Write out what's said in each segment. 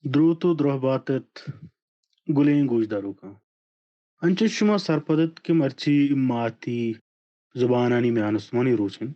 Drutu drohbatet gulen gujdaruka. Anchishma sarpadat ki marchi mati zubanani me anusmani ruchin.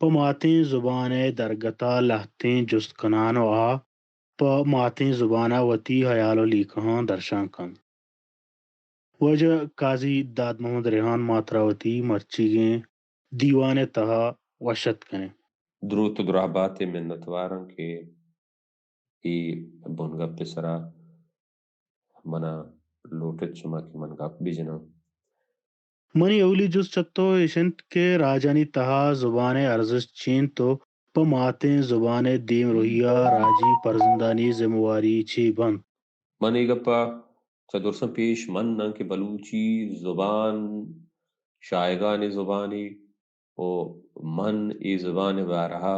پماتیں زبان درگتا لہتیں جست کنان و آ پماتیں زبانہ وتی حیال و لیکھاں درشاں کن وجہ قاضی داد محمد ریحان ماتراوتی مرچیگیں دیوان تہا وشت کنے درود و درahbate minnatwaran ke i bonga pesara mana lotet chuma ki man gap bijna منی اولی جس چتو اشنت کے راجانی تہا زبان ارزش چین تو پماتیں زبان دیم روہیا راجی پرزندانی ذمہ چھی بند mani gappa chadursan pesh manna ke baluchi zuban shaigan zubani o man i zuban baraha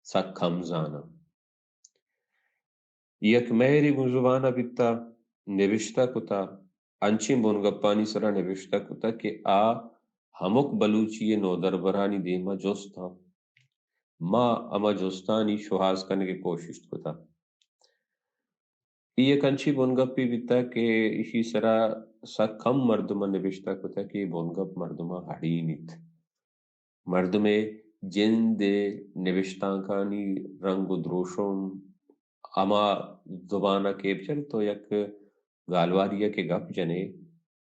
sak khamzana yak mehri gun zubana bitta nevishta kuta anchim bongappani sara nevishta kuta ke a hamuk baluchi no darbarani dema josta ما اما جوستانی شوہاز کرنے کی کوشش کتا یہ کنچی بونگپی بیتا کہ اسی سرا سا کم مردمہ نبشتا کتا کہ بونگپ مردمہ ہڑی نیت مردمے جن دے نبشتانکانی رنگ و دروشم اما زبانہ کیب چل تو یک گالواریا کے گپ جنے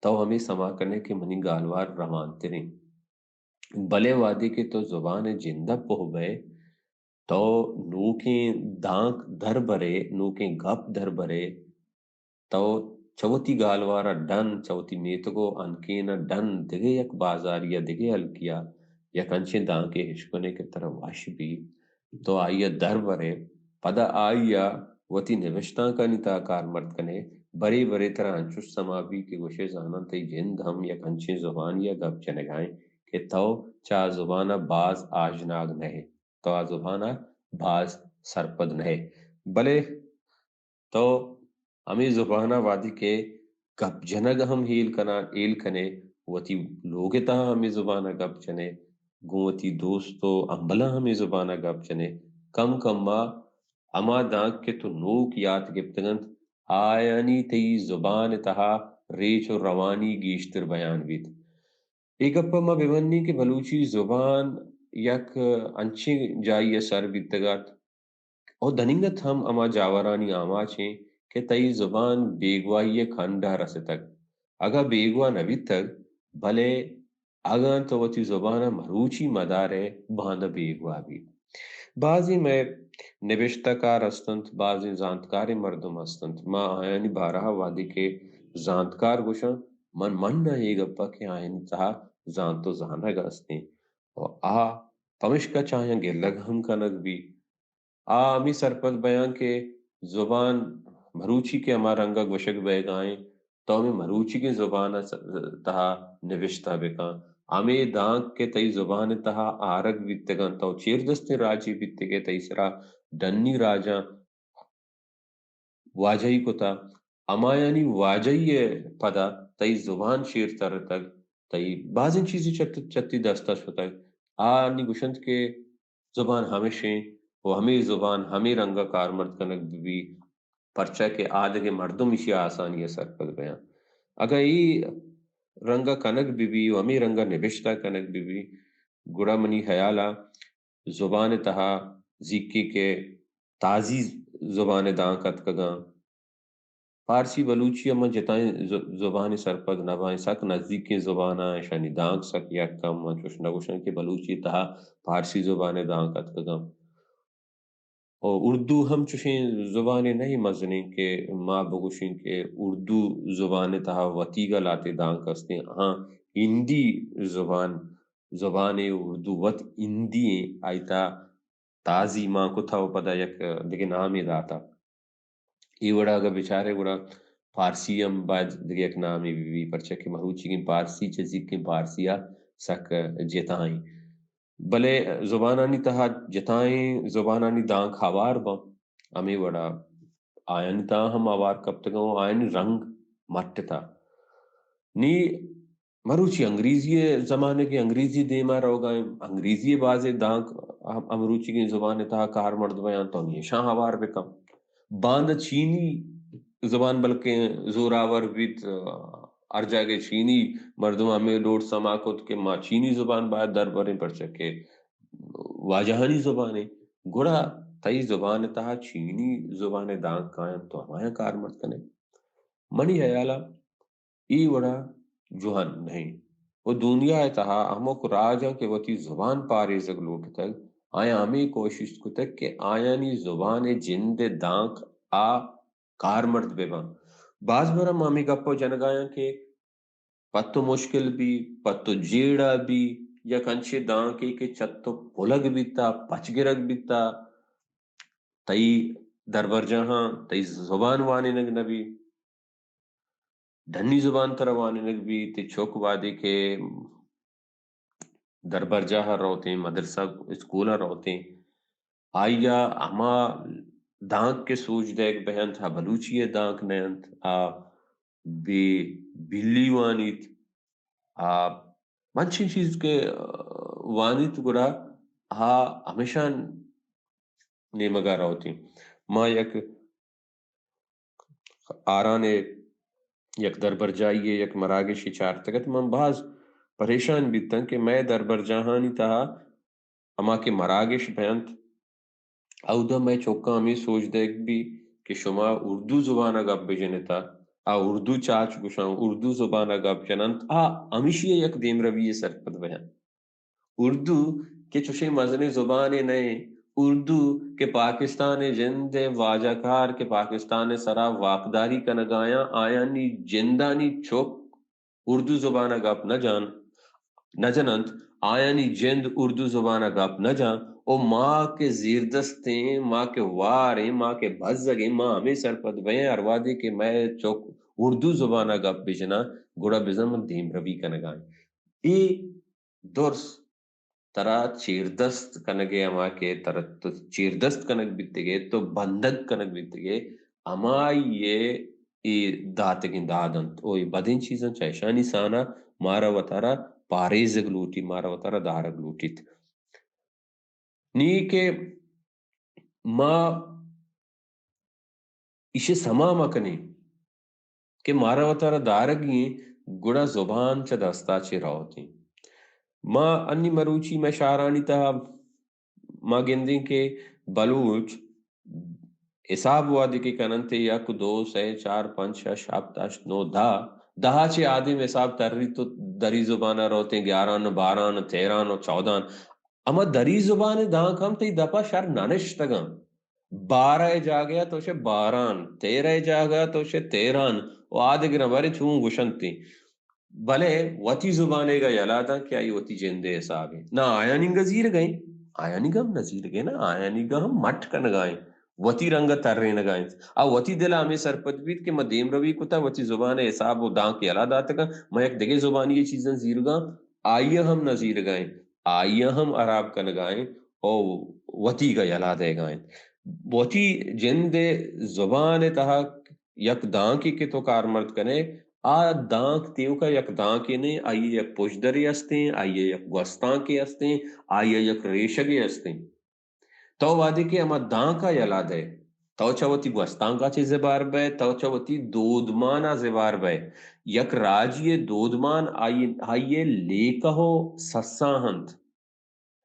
تو ہمیں سما کرنے کے منی گالوار روانتے رہیں بلے وادی کے تو زبان جندہ پہ گئے تو نوکیں دانک دھر برے نوکیں گپ دھر برے تو چوتی گالوارا ڈن چوتی میتگو انکینا ڈن دگے یک بازاریا دگے ہلکیا یک انچیں دانکے ہشکنے کے طرح واش بھی تو آئیا در برے پدا آئیا وتی نوشتان کا نیتا کار مرد کنے بڑے بڑے طرح انچوش سما بھی کہ گوشے زانن تی جند ہم یک انچیں زبان یا گپ چنگائیں کہ تو چاہ زبانہ باز آجناگ نہیں تو آ زبانہ باز سرپد نہیں بلے تو ہمیں زبانہ وادی کے گپ جنگ ہم ہیل کنا ایل کنے وتی لوگتا ہمیں زبانہ گپ چنے گوتی دوستو امبلا ہمیں زبانہ گپ چنے کم کم ما اما دانک کے تو نوک یاد گپتگنت آیانی تی زبان تہا ریچ و روانی گیشتر بیان بیت ایک اپا ما بیونی کہ بلوچی زبان یک انچی جائی سر بیتگات اور دننگت ہم اما جاورانی آما چھیں کہ تئی زبان بیگوائی کھنڈا رس تک اگا بیگوا نبی تک بھلے اگا تو وتی زبان مروچی مدارے باندھ بیگوا بھی بعضی میں نوشتہ کار استنت بعضی زانتکار مردم استنت ما آیانی بارہا وادی کے زانتکار گوشن من نہ یہ گپا کہ آیانی تہا زانتو زانگ استیں اور پمشکا چاہیں گے لگ ہم کنگ بھی آمی سرپد بیان کے زبان مروچی کے ہمارا رنگا گوشک بے گائیں تو ہمیں مروچی کے زبان تہا نوشتہ بکاں ہمیں دانک کے تئی زبان تہا آرگ بیتگان تو چیر دست راجی بیتگے تئی سرا ڈنی راجاں واجہی کو تا اما یعنی واجہی پدا تئی زبان شیر تر تک تئی بعض چیزی چتی دستا شتا آنی گوشند کے زبان ہمیشیں وہ ہمیں زبان ہمیں رنگا کارمرد کنک بھی پرچہ کے آدھے مردم اسی آسانی سر پر بیان اگر یہ رنگا کنک بھی و ہمیں رنگا نبشتہ کنک بھی گڑا منی خیالا زبان تہا زیکی کے تازی زبان دانکت کگاں فارسی بلوچی اما جتائیں زبان سرپد نبائیں سک نزدیکی زبانہ شانی دانک سک یا کم چوش نگوشن کے بلوچی تہا فارسی زبان دانکت کگاں اور اردو ہم چوشیں زبانیں نہیں مزنیں کہ ماں بگوشیں کہ اردو زبان تہا وطیگا لاتے دانک استے ہاں ہندی زبان اردو وط ہندی آئیتا تازی ماں کو تھا وہ پدا یک دیکھ نامی داتا ای وڑا اگر بیچارے وڑا فارسی ہم بعد دیگه یک نامی بی پرچه که مروچی کی فارسی چیزی کی فارسیا سک جتائیں بلے زبانانی تہا جتائیں زبانانی دان کھاوار با امی وڑا آئین تا ہم آوار کب تک آئین رنگ مٹ تا نی مروچی انگریزی زمانے کی انگریزی دیما رو گئے انگریزی بازے دانک امروچی کی زبان تہا کار مرد بیان تو یہ شاہ آوار بکم باند چینی زبان بلکہ زوراور بیت ارجا کے چینی مردم ہمیں لوٹ سماکت کے ماں چینی زبان باید در بریں پر چکے واجہانی زبانیں گڑا تئی زبان تہا چینی زبان دانک کائم تو ہمایا کار مرد کنے منی حیالا ای وڑا جوہن نہیں وہ دنیا تہا ہمو کو راجا کے وطی زبان پارے زگ لوٹ تک آیا ہمیں کوشش کو تک کہ آیا نی زبان جند دانک آ کار مرد بے بان بعض برا مامی گپو جنگایا کہ پتو مشکل بھی پتو جیڑا بھی یا کنچے دانکی کے چتو پلگ بیتا پچ گرگ بیتا تئی دربر جہاں تئی زبان وانے نگ نبی دھنی زبان تروانے نگ بھی تی چوک وادی کے دربر جہاں روتے مدرسہ اسکولہ روتے آئیا اما دانک کے سوچ دیکھ بہن تھا بلوچی دانک نیند آ بی بلی وانیت آ منچی چیز کے وانیت گرا ہا ہمیشہ نیمگا روتی ما یک آرانے یک دربر جائیے یک مراگشی چار تکت من بعض پریشان بیتن کہ میں دربر جہانی تہا اما کے مراگش بینت او دا میں چوکا ہمیں سوچ دیکھ بھی کہ شما اردو زبانہ گپ بجنتا اردو چاچ گشاں اردو زبانہ گپ جننت ہمیشی یک دیم روی سرپت بہن اردو کے چوشے مزنے زبانے نئے اردو کے پاکستان جند واجہ کار کے پاکستان سرا واقداری کا نگایا آیا نی جندانی چوک اردو زبانہ گپ نہ جننت آیا نی جند اردو زبانہ گپ نہ جان او ماں کے زیر دستیں ماں کے واریں ماں کے بھزگیں ماں ہمیں سرپد بہیں اروادے کہ میں چوک اردو زبانہ گپ بجنا گوڑا بزن دیم روی کا نگائیں ای درس ترا چیردست کنگے اما کے ترت چیردست کنگ بیتگے تو بندگ کنگ بیتگے اما یہ داتگیں دادنت اوی بدین چیزیں چاہشانی سانا مارا وطارا پاریزگ لوٹی مارا وطارا دارگ لوٹیت نی کہ ما اسے سما مکنے کہ مارا وطارا دارگیں گڑا زبان چا دستا چے راوتی ما انی مروچی میں شارانی تا ما گندیں کہ بلوچ حساب وادی کے کننتے یک دو سے چار پنچ شش ہفت اشت نو دہا چے آدم حساب ترری تو دری زبانہ روتے 11 12 13 14 اما دری زبان دان کم تی دپا شر نانشتگاں 12 جا گیا تو 12 13 جا گیا تو 13 و آدھے گرباری چون گشنتی بلے وطی زبانے گا یلادا کیا یہ وطی جندے حساب ہے نہ آیا ننگا زیر گئیں آیا نگا ہم نزیر گئے نا آیا نگا ہم مٹ کا نگائیں وطی رنگا تر رہے نگائیں وطی دل ہمیں سرپت بیت کہ میں دیم روی کتا وطی زبان حساب و دان کے یلادا تکا میں ایک دگے زبانی یہ چیزیں زیر گا آئیے ہم نزیر گائیں آئیے ہم عراب کا نگائیں او وطی کا یلادے گائیں وطی جند زبان تہا یک دان کی تو کار مرد کنے دانک تیو کا یک دانکی نہیں آئیے یک پوشدری ہستیں آئیے یک گوستان کے ہستیں آئیے یک ریشگی ہستیں تو وادی کے اما دانکا یلاد ہے تو چاوتی گوستان کا چیز زبار بے تو چاوتی دودمانا زبار بے یک راجی دودمان آئیے لیکہو سساہند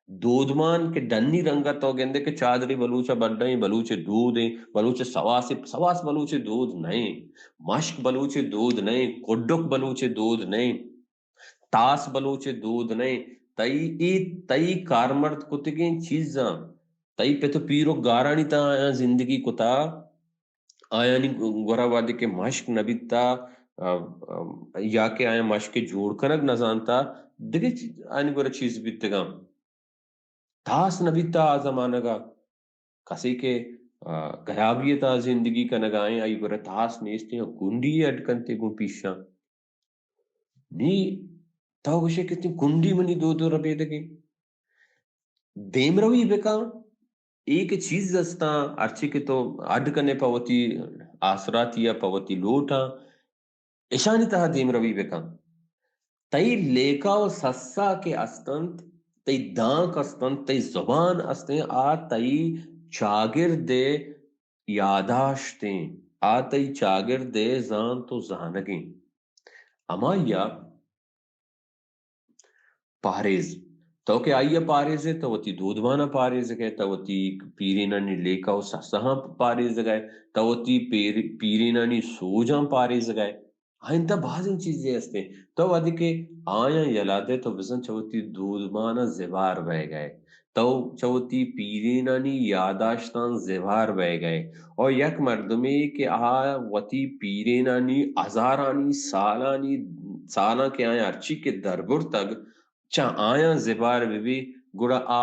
دودمان کے ڈنی رنگا تو گندے کہ چادری بلوچہ بڑھیں بلوچ دودھ ہیں بلوچ سواس بلوچ دودھ نہیں مشک بلوچ دودھ نہیں کڈک بلوچ دودھ نہیں تاس بلوچ دودھ نہیں تئی کارمرد کتگیں چیزاں تئی پہ تو پیرو گارانی تا آیا زندگی کتا آیا نی گورا وادی کے مشک نبیتا یا کہ آیا مشک جوڑ کنک نزانتا دیکھے آیا گورا چیز بیتگاں تاس نبیتا آزمانگا کسی کے گرابیتا زندگی کا نگائیں آئی برتاس نیستے ہیں گنڈی اٹکنتے گو پیشاں نی تاو گوشے کتنی گنڈی منی دو ربے دگے دیم روی بکا ایک چیز دستا ارچے کے تو اڈ کنے پاوتی آسراتیا پاوتی لوٹا اشانی تہا دیم روی بکا تئی لیکا و سسا کے استنت تئی دانک استنت تئی زبان استن آ تئی چاگرد یاداشتیں آ تئی چاگرد زان تو زانگیں اما یا پاریز تو کہ آئیا پاریز ہے تو تی دودوانا پاریز گئے تو تی پیرینانی لیکا و سسہاں پاریز گئے تو تی پیرینانی سوجاں پاریز گئے آئندہ بعض چیزیں ہستے تو ادھی کہ آیا یلادے تو بزن چوتی دودمانا زبار بہ گئے تو چوتی پیرینانی یاداشتان زبار بہ گئے اور یک مردمی کہ وتی پیرینانی ہزارانی سالہ کے آیا ارچی کے دربر تک چا آیا زبار بھی گڑا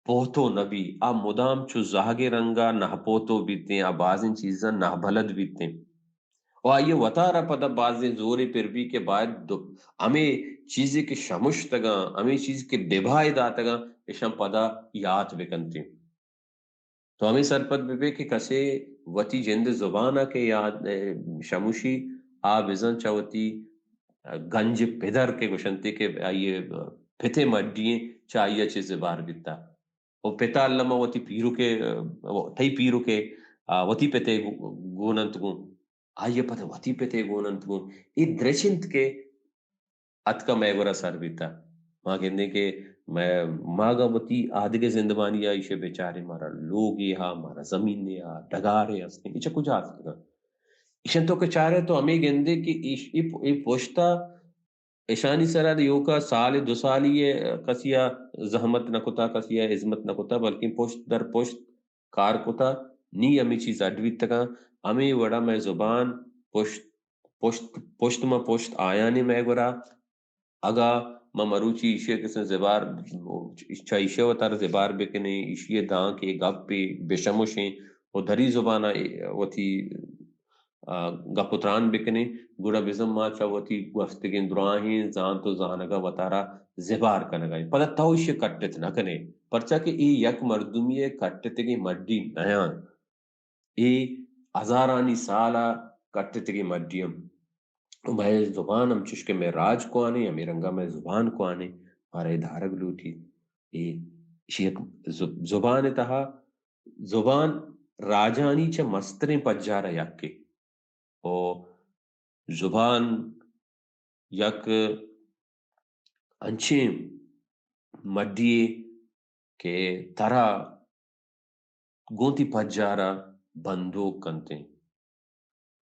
پوتو نبی مدام چو زاگے رنگا نہ پوتو بیتے آ بازن چیزاں نہ بلد بیتے اور آئیے وطارہ پتہ بازیں زورے پر بھی کے بعد ہمیں چیزیں کے شمش تگا ہمیں چیز کے ڈبھائی دا تگا اشم پدا یاد بکنتے تو ہمیں سرپت بھی کہ کسے وتی جند زبانہ کے یاد شموشی بزن چاوتی گنج پدر کے گشنتے کے آئیے پھتے مڈیے چاہیے چیز بار بیتا وہ پتا علمہ وتی پیرو کے تئی پیرو کے وتی پتے گوننت گون آئیے پتہ وتی پتے گوننت گون یہ درچنت کے اتکا میں گورا سر بیتا ماں کہنے کہ میں ماگا وتی آدھگے زندبانی آئیشے بیچارے مارا لوگ یہاں مارا زمین یہاں ڈگارے ہستے اچھا کچھ آتا گا اشن تو کچارے تو ہمیں گندے کہ ای پوشتا اشانی سرا دیو کا سال دو سالی کسیا زحمت نہ کتا کسیا عظمت نہ کتا بلکہ پوشت در پوشت کار کتا نی ہمیں چیز اڈویت تکا ہمیں وڑا میں زبان پوشت ما پوشت آیا نے میں گورا اگا ما مروچی ایشے کسن زبار اچھا ایشے و تر زبار بکنے ایشے دان کے گپ پہ بشموشیں وہ دھری زبانہ وہ تھی گپتران بکنے گوڑا بزم ما چاوتی گوستگین دراہیں زان تو زانگا وطارا زبار کنگا پدا توش کٹت نہ کنے پرچا کہ ای یک مردمی کٹتگی مڈی نیان ای ہزارانی سالہ کٹتگی مڈیم میں زبان ہم چشکے میں راج کو آنے ہمیں رنگا میں زبان کو آنے مارے دھارگ لوٹی زبان تہا زبان راجانی چا مستریں پجارا یک کے زبان یک انچیں مڈیے کہ ترا گونتی پجارا بندوق کنتے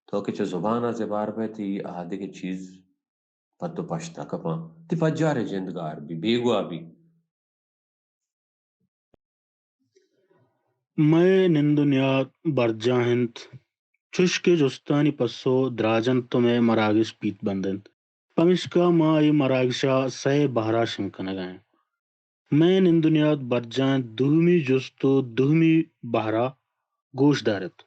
تو کہ چا زبانہ زبار پہ تھی آدھے کی چیز پتو پشتا کپاں تی پجارے جندگار بھی بیگوا بھی میں نندنیات برجاہنت چشکے جستانی پسو دراجنت تو میں مراگش پیت بندنت پمشکا ما ای مراگشا سہ بہرا شنکنگائیں میں نندنیات برجاہنت دہمی جستو دہمی بہرا گوش دارت